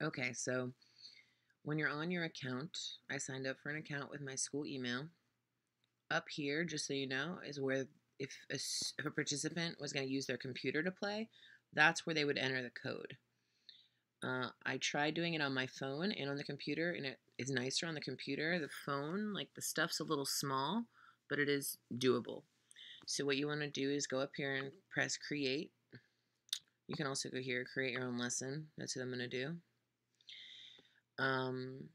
Okay, so when you're on your account, I signed up for an account with my school email. Up here, just so you know, is where if a participant was going to use their computer to play, that's where they would enter the code. I tried doing it on my phone and on the computer, and it is nicer on the computer. The phone, like the stuff's a little small, but it is doable. So what you want to do is go up here and press create. You can also go here, create your own lesson. That's what I'm going to do. Um,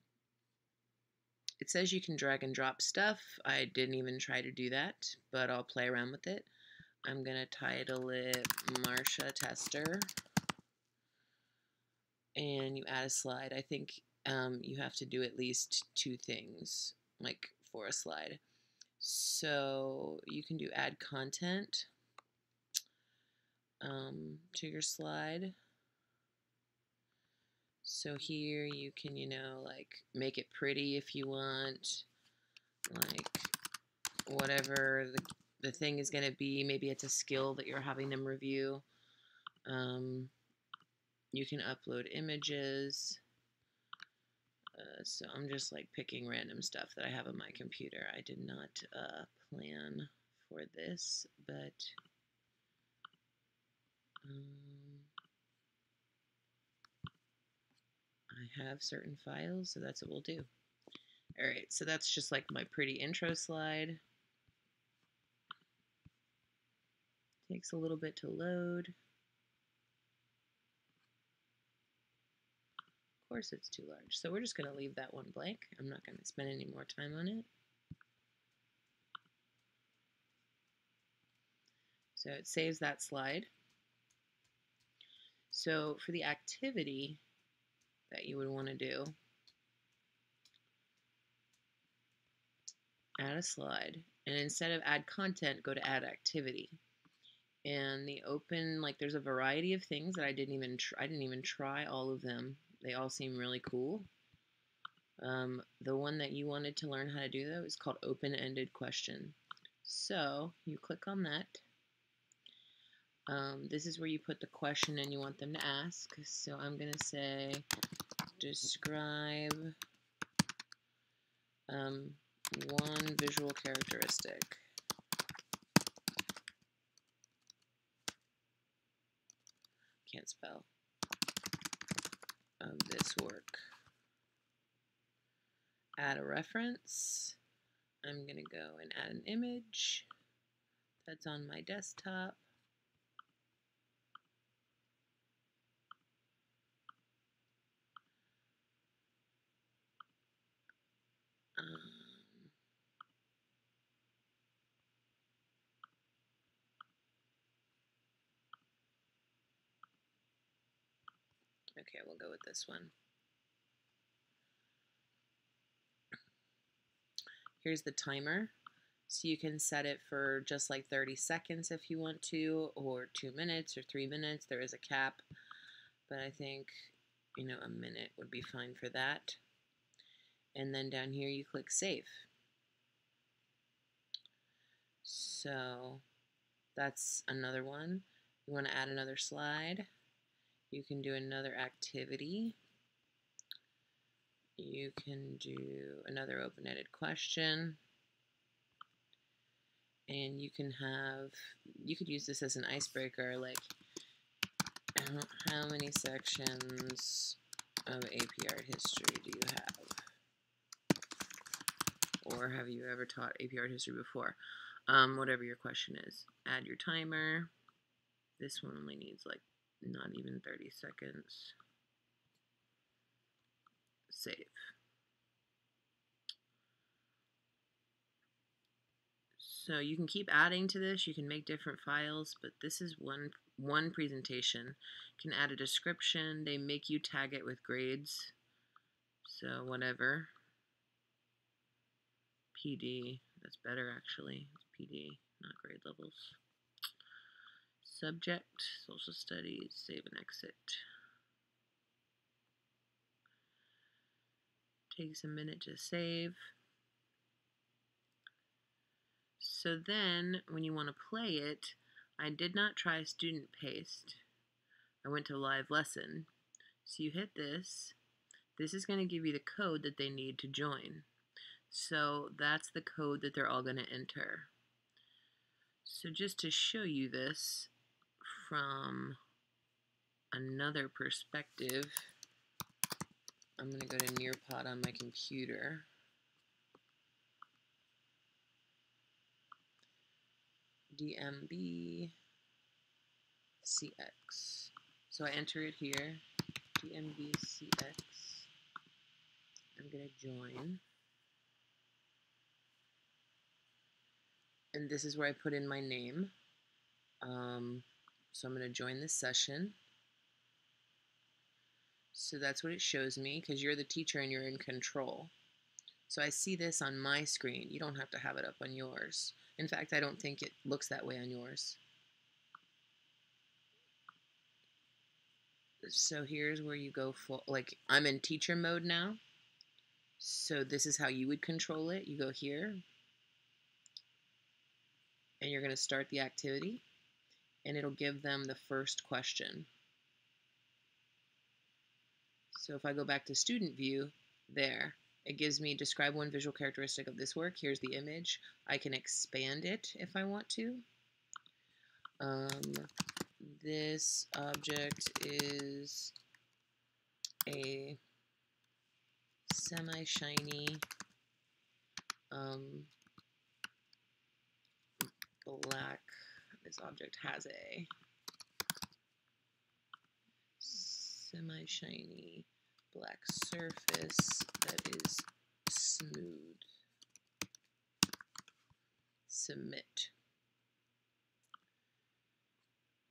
it says you can drag and drop stuff. I didn't even try to do that, but I'll play around with it. I'm going to title it Marsha Tester. And you add a slide. I think you have to do at least 2 things, like for a slide. So you can do add content to your slide. So here you can, like make it pretty if you want, like whatever the thing is going to be. Maybe it's a skill that you're having them review. You can upload images. So I'm just like picking random stuff that I have on my computer. I did not plan for this, but I have certain files, so that's what we'll do. Alright, so that's just like my pretty intro slide. Takes a little bit to load. Of course it's too large, so we're just going to leave that one blank. I'm not going to spend any more time on it. So it saves that slide. So for the activity that you would want to do, add a slide, and instead of add content, go to add activity. And the open, like there's a variety of things that I didn't even try all of them. They all seem really cool. The one that you wanted to learn how to do though is called open-ended question. So you click on that. This is where you put the question and you want them to ask. So I'm gonna say describe one visual characteristic can't spell of this work. Add a reference. I'm going to go and add an image that's on my desktop. Okay, we'll go with this one. Here's the timer. So you can set it for just like 30 seconds if you want to, or 2 minutes or 3 minutes. There is a cap, but I think, a minute would be fine for that. And then down here you click save. So that's another one. You want to add another slide. You can do another activity. You can do another open-ended question. And you could use this as an icebreaker, like how many sections of AP Art history do you have? Or have you ever taught AP Art history before? Whatever your question is. Add your timer. This one only needs like not even 30 seconds. Save. So you can keep adding to this. You can make different files, but this is one presentation. You can add a description. They make you tag it with grades. So whatever. PD, that's better actually. It's PD, not grade levels. Subject, social studies, save and exit. Takes a minute to save. So then, when you want to play it, I did not try student paste. I went to live lesson. So you hit this. This is going to give you the code that they need to join. So that's the code that they're all going to enter. So just to show you this from another perspective, I'm going to go to Nearpod on my computer. DMB CX. So I enter it here, DMB CX. I'm going to join. And this is where I put in my name. So I'm going to join this session. So that's what it shows me, because you're the teacher and you're in control. So I see this on my screen. You don't have to have it up on yours. In fact, I don't think it looks that way on yours. So here's where you go full, like I'm in teacher mode now. So this is how you would control it. You go here and you're going to start the activity and it'll give them the first question. So if I go back to student view, there, it gives me describe one visual characteristic of this work. Here's the image. I can expand it if I want to. This object is a semi-shiny black, this object has a semi-shiny black surface that is smooth. Submit.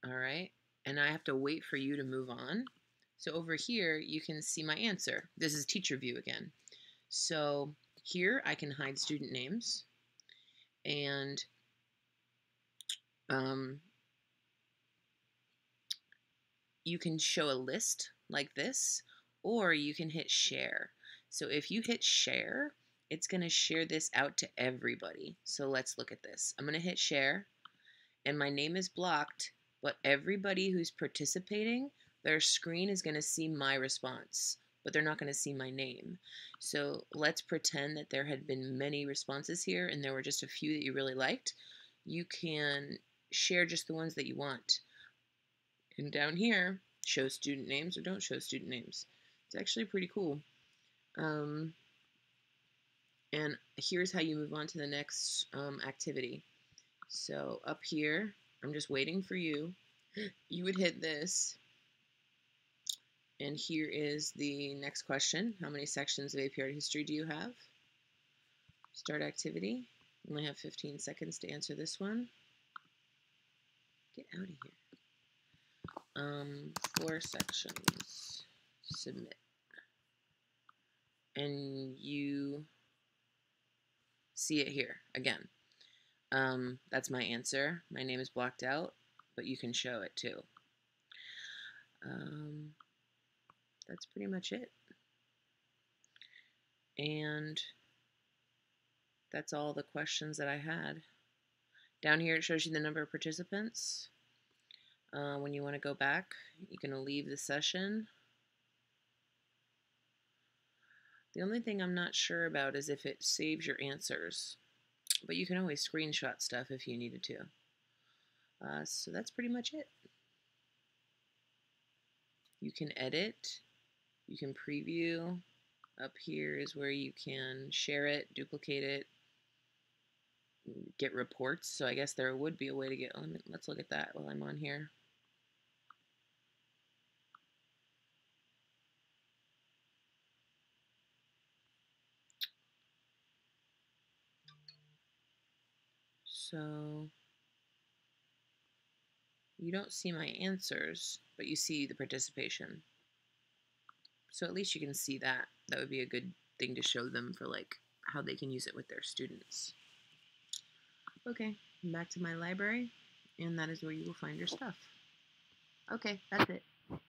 Alright, and I have to wait for you to move on. So over here, you can see my answer. This is teacher view again. So here I can hide student names, and you can show a list like this, or you can hit share. So if you hit share, it's going to share this out to everybody. So let's look at this. I'm going to hit share, and my name is blocked, but everybody who's participating, their screen is going to see my response, but they're not going to see my name. So let's pretend that there had been many responses here, and there were just a few that you really liked. You can share just the ones that you want. And down here, show student names or don't show student names. It's actually pretty cool. And here's how you move on to the next activity. So up here, I'm just waiting for you. You would hit this. And here is the next question. How many sections of AP Art History do you have? Start activity. You only have 15 seconds to answer this one. Get out of here. 4 sections. Submit. And you see it here again. That's my answer. My name is blocked out, but you can show it too. That's pretty much it. And that's all the questions that I had. Down here it shows you the number of participants. When you want to go back, you can leave the session. The only thing I'm not sure about is if it saves your answers, but you can always screenshot stuff if you needed to. So that's pretty much it. You can edit, you can preview. Up here is where you can share it, duplicate it, get reports. So I guess there would be a way to get, let's look at that while I'm on here. So you don't see my answers, but you see the participation. So at least you can see that. That would be a good thing to show them for like how they can use it with their students. Okay, back to my library, and that is where you will find your stuff. Okay, that's it.